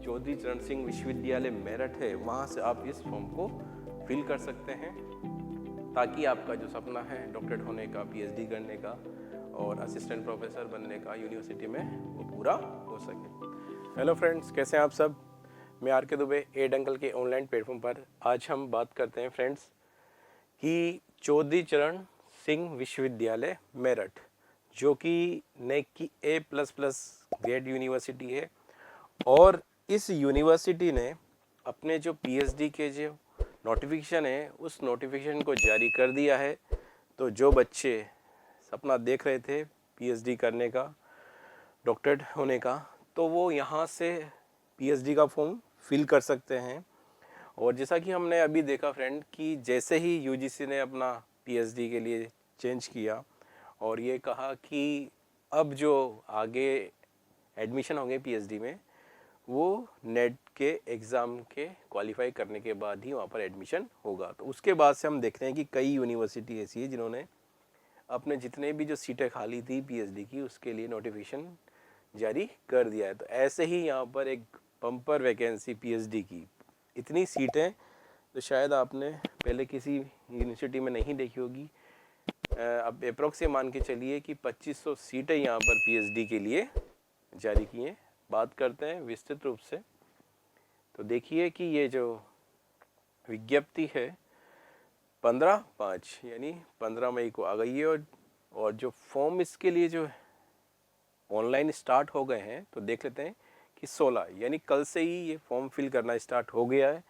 चौधरी चरण सिंह विश्वविद्यालय मेरठ है, वहाँ से आप इस फॉर्म को फिल कर सकते हैं ताकि आपका जो सपना है डॉक्टरेट होने का, पीएचडी करने का और असिस्टेंट प्रोफेसर बनने का यूनिवर्सिटी में वो पूरा हो सके। हेलो फ्रेंड्स, कैसे हैं आप सब? मैं आर के दुबे एड अंकल के ऑनलाइन प्लेटफॉर्म पर आज हम बात करते हैं फ्रेंड्स कि चौधरी चरण सिंह विश्वविद्यालय मेरठ, जो कि नेक की A++ ग्रेड यूनिवर्सिटी है और इस यूनिवर्सिटी ने अपने जो पीएचडी के जो नोटिफिकेशन है उस नोटिफिकेशन को जारी कर दिया है। तो जो बच्चे सपना देख रहे थे पीएचडी करने का, डॉक्टरेट होने का, तो वो यहाँ से पीएचडी का फॉर्म फिल कर सकते हैं। और जैसा कि हमने अभी देखा फ्रेंड कि जैसे ही यूजीसी ने अपना पीएचडी के लिए चेंज किया और ये कहा कि अब जो आगे एडमिशन होंगे पीएचडी में वो नेट के एग्ज़ाम के क्वालिफाई करने के बाद ही वहाँ पर एडमिशन होगा। तो उसके बाद से हम देखते हैं कि कई यूनिवर्सिटी ऐसी है जिन्होंने अपने जितने भी जो सीटें खाली थी पीएचडी की उसके लिए नोटिफिकेशन जारी कर दिया है। तो ऐसे ही यहाँ पर एक बम्पर वैकेंसी पीएचडी की इतनी सीटें तो शायद आपने पहले किसी यूनिवर्सिटी में नहीं देखी होगी। अब अप्रोक्स से मान के चलिए कि 2500 सीटें यहाँ पर पीएचडी के लिए जारी की हैं। बात करते हैं विस्तृत रूप से। तो देखिए कि ये जो विज्ञप्ति है 15/5 यानी 15 मई को आ गई है और जो फॉर्म इसके लिए जो ऑनलाइन स्टार्ट हो गए हैं तो देख लेते हैं कि 16 यानी कल से ही ये फॉर्म फिल करना स्टार्ट हो गया है।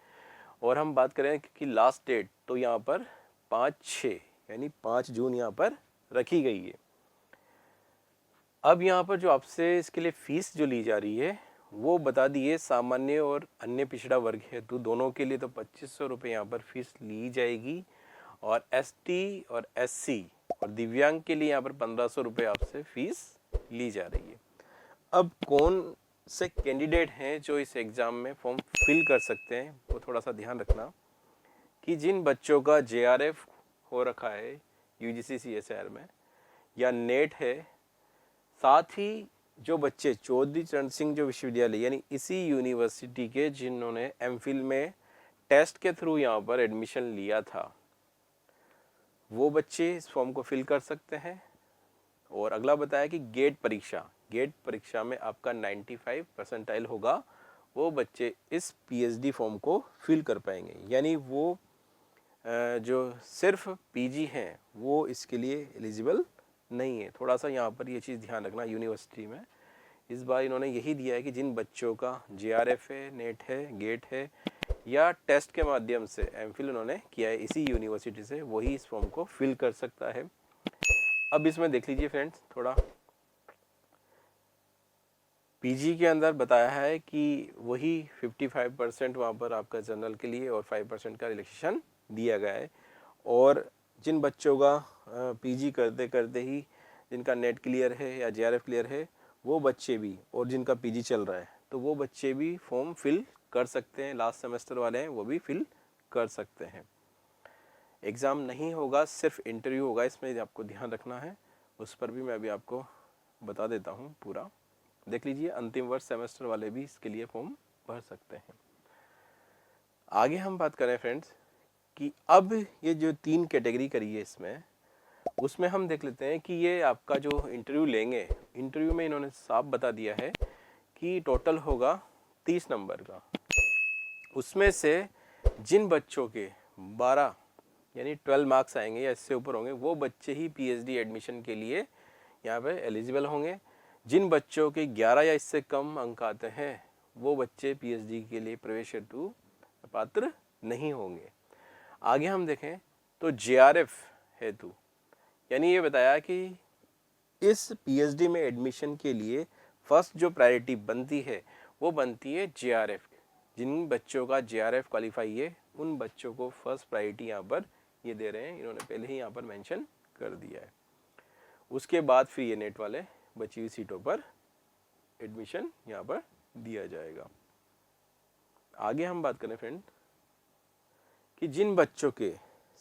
और हम बात करें कि लास्ट डेट तो यहाँ पर 5/6 यानी 5 जून यहाँ पर रखी गई है। अब यहाँ पर जो आपसे इसके लिए फ़ीस जो ली जा रही है वो बता दिए। सामान्य और अन्य पिछड़ा वर्ग हेतु दोनों के लिए तो 2500 रुपये यहाँ पर फीस ली जाएगी और एसटी और एससी और दिव्यांग के लिए यहाँ पर 1500 रुपये आपसे फ़ीस ली जा रही है। अब कौन से कैंडिडेट हैं जो इस एग्ज़ाम में फॉर्म फिल कर सकते हैं वो थोड़ा सा ध्यान रखना कि जिन बच्चों का JRF हो रखा है UGC CSIR में या नेट है, साथ ही जो बच्चे चौधरी चरण सिंह जो विश्वविद्यालय यानी इसी यूनिवर्सिटी के जिन्होंने MPhil में टेस्ट के थ्रू यहाँ पर एडमिशन लिया था वो बच्चे इस फॉर्म को फिल कर सकते हैं। और अगला बताया कि गेट परीक्षा में आपका 95 परसेंटाइल होगा, वो बच्चे इस पीएचडी फॉर्म को फिल कर पाएंगे। यानी वो जो सिर्फ पीजी हैं वो इसके लिए एलिजिबल नहीं है। थोड़ा सा यहाँ पर ये चीज़ ध्यान रखना। यूनिवर्सिटी में इस बार इन्होंने यही दिया है कि जिन बच्चों का JRF है, नेट है, गेट है या टेस्ट के माध्यम से MPhil उन्होंने किया है इसी यूनिवर्सिटी से, वही इस फॉर्म को फिल कर सकता है। अब इसमें देख लीजिए फ्रेंड्स, थोड़ा पीजी के अंदर बताया है कि वही 55% वहाँ पर आपका जनरल के लिए और 5% का रिलैक्सेशन दिया गया है। और जिन बच्चों का पीजी करते करते ही जिनका नेट क्लियर है या JRF क्लियर है वो बच्चे भी, और जिनका पीजी चल रहा है तो वो बच्चे भी फॉर्म फिल कर सकते हैं। लास्ट सेमेस्टर वाले हैं वो भी फिल कर सकते हैं। एग्ज़ाम नहीं होगा, सिर्फ इंटरव्यू होगा, इसमें आपको ध्यान रखना है। उस पर भी मैं अभी आपको बता देता हूँ पूरा। देख लीजिए, अंतिम वर्ष सेमेस्टर वाले भी इसके लिए फॉर्म भर सकते हैं। आगे हम बात करें फ्रेंड्स कि अब ये जो 3 कैटेगरी करी है इसमें, उसमें हम देख लेते हैं कि ये आपका जो इंटरव्यू लेंगे, इंटरव्यू में इन्होंने साफ बता दिया है कि टोटल होगा 30 नंबर का। उसमें से जिन बच्चों के 12 यानी 12 मार्क्स आएंगे या इससे ऊपर होंगे वो बच्चे ही पीएचडी एडमिशन के लिए यहाँ पे एलिजिबल होंगे। जिन बच्चों के 11 या इससे कम अंक आते हैं वो बच्चे पीएचडी के लिए प्रवेश हेतु पात्र नहीं होंगे। आगे हम देखें तो JRF हेतु, यानी ये बताया कि इस पीएचडी में एडमिशन के लिए फर्स्ट जो प्रायोरिटी बनती है वो बनती है JRF। जिन बच्चों का JRF क्वालिफाई है उन बच्चों को फर्स्ट प्रायोरिटी यहाँ पर ये दे रहे हैं, इन्होंने पहले ही यहाँ पर मेंशन कर दिया है। उसके बाद फिर ये नेट वाले बची हुई सीटों पर एडमिशन यहाँ पर दिया जाएगा। आगे हम बात करें फ्रेंड कि जिन बच्चों के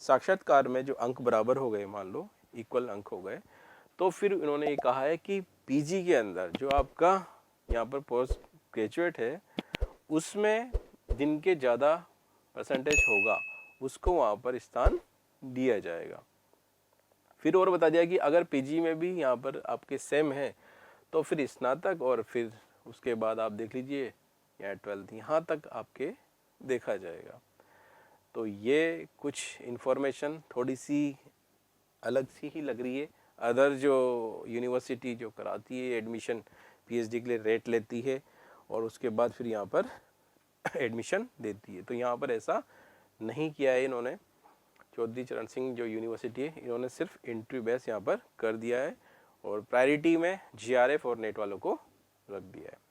साक्षात्कार में जो अंक बराबर हो गए, मान लो इक्वल अंक हो गए, तो फिर इन्होंने ये कहा है कि पीजी के अंदर जो आपका यहाँ पर पोस्ट ग्रेजुएट है उसमें जिनके ज़्यादा परसेंटेज होगा उसको वहाँ पर स्थान दिया जाएगा। फिर और बता दिया कि अगर पीजी में भी यहाँ पर आपके सेम है तो फिर स्नातक और फिर उसके बाद आप देख लीजिए या 12th यहाँ तक आपके देखा जाएगा। तो ये कुछ इन्फॉर्मेशन थोड़ी सी अलग सी ही लग रही है। अदर जो यूनिवर्सिटी जो कराती है एडमिशन पीएचडी के लिए रेट लेती है और उसके बाद फिर यहाँ पर एडमिशन देती है, तो यहाँ पर ऐसा नहीं किया है इन्होंने। चौधरी चरण सिंह जो यूनिवर्सिटी है इन्होंने सिर्फ इंटरव्यू बेस यहाँ पर कर दिया है और प्रायोरिटी में जीआरएफ और नेट वालों को रख दिया है।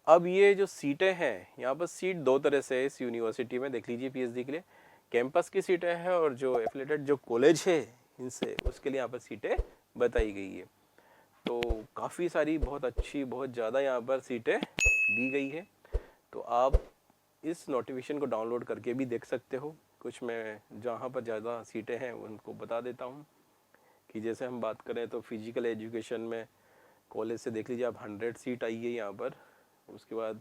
अब ये जो सीटें हैं यहाँ पर सीट दो तरह से है इस यूनिवर्सिटी में, देख लीजिए पीएचडी के लिए कैंपस की सीटें हैं और जो एफिलेटेड जो कॉलेज है इनसे उसके लिए यहाँ पर सीटें बताई गई है। तो काफ़ी सारी बहुत अच्छी बहुत ज़्यादा यहाँ पर सीटें दी गई है। तो आप इस नोटिफिकेशन को डाउनलोड करके भी देख सकते हो। कुछ मैं जहाँ पर ज़्यादा सीटें हैं उनको बता देता हूँ कि जैसे हम बात करें तो फिजिकल एजुकेशन में कॉलेज से देख लीजिए आप 100 सीट आई है यहाँ पर। उसके बाद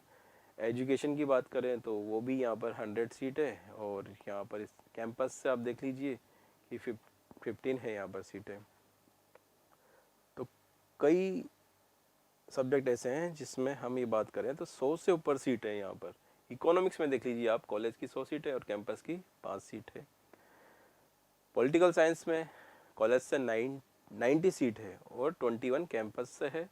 एजुकेशन की बात करें तो वो भी यहाँ पर 100 सीट है और यहाँ पर इस कैंपस से आप देख लीजिए कि 15 है यहाँ पर सीटें। तो कई सब्जेक्ट ऐसे हैं जिसमें हम ये बात करें तो 100 से ऊपर सीट है यहाँ पर। इकोनॉमिक्स में देख लीजिए आप कॉलेज की 100 सीट है और कैंपस की 5 सीट है। पॉलिटिकल साइंस में कॉलेज से 90 सीट है और 21 कैंपस से है।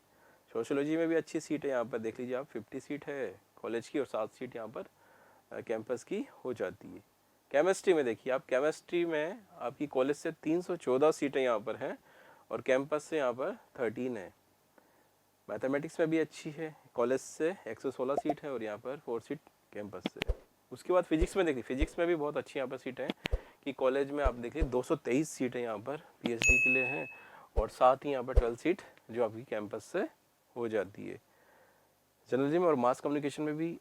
सोशियोलॉजी में भी अच्छी सीट है यहाँ पर, देख लीजिए आप 50 सीट है कॉलेज की और 7 सीट यहाँ पर कैंपस की हो जाती है। केमिस्ट्री में देखिए आप, केमिस्ट्री में आपकी कॉलेज से 314 सीटें यहाँ पर हैं और कैंपस से यहाँ पर 13 है। मैथमेटिक्स में भी अच्छी है, कॉलेज से 116 सीट है और यहाँ पर 4 सीट कैंपस से। उसके बाद फिजिक्स में देखिए, फिजिक्स में भी बहुत अच्छी यहाँ पर सीटें हैं कि कॉलेज में आप देखिए 223 सीटें यहाँ पर पीएचडी के लिए हैं और साथ ही यहाँ पर 12 सीट जो आपकी कैंपस से हो जाती है। जर्नलिज्म और मास कम्युनिकेशन में भी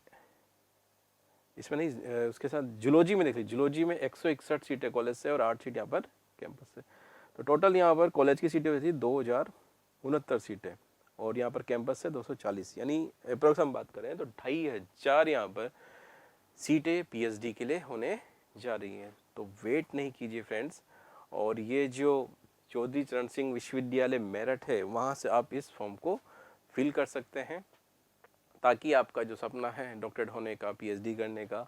इसमें नहीं, उसके साथ जूलॉजी में देखिए, जूलॉजी में 161 सीटें कॉलेज से और 8 सीट यहाँ पर कैंपस से। तो टोटल यहाँ पर कॉलेज की सीटें हुई थी 2069 सीटें और यहाँ पर कैंपस से 240, यानी अप्रोक्स हम बात करें तो 2500 यहाँ पर सीटें पीएचडी के लिए होने जा रही हैं। तो वेट नहीं कीजिए फ्रेंड्स, और ये जो चौधरी चरण सिंह विश्वविद्यालय मेरठ है वहाँ से आप इस फॉर्म को फिल कर सकते हैं ताकि आपका जो सपना है डॉक्टरेट होने का, पीएचडी करने का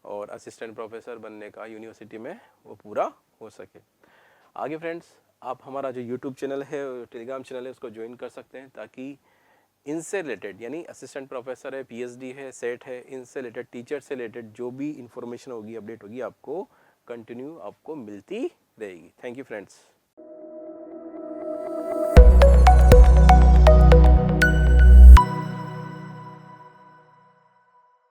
और असिस्टेंट प्रोफेसर बनने का यूनिवर्सिटी में वो पूरा हो सके। आगे फ्रेंड्स आप हमारा जो यूट्यूब चैनल है, टेलीग्राम चैनल है, उसको ज्वाइन कर सकते हैं ताकि इनसे रिलेटेड यानी असिस्टेंट प्रोफेसर है, पीएचडी है, सेट है, इनसे रिलेटेड, टीचर से रिलेटेड जो भी इंफॉर्मेशन होगी, अपडेट होगी, आपको कंटिन्यू आपको मिलती रहेगी। Thank you friends.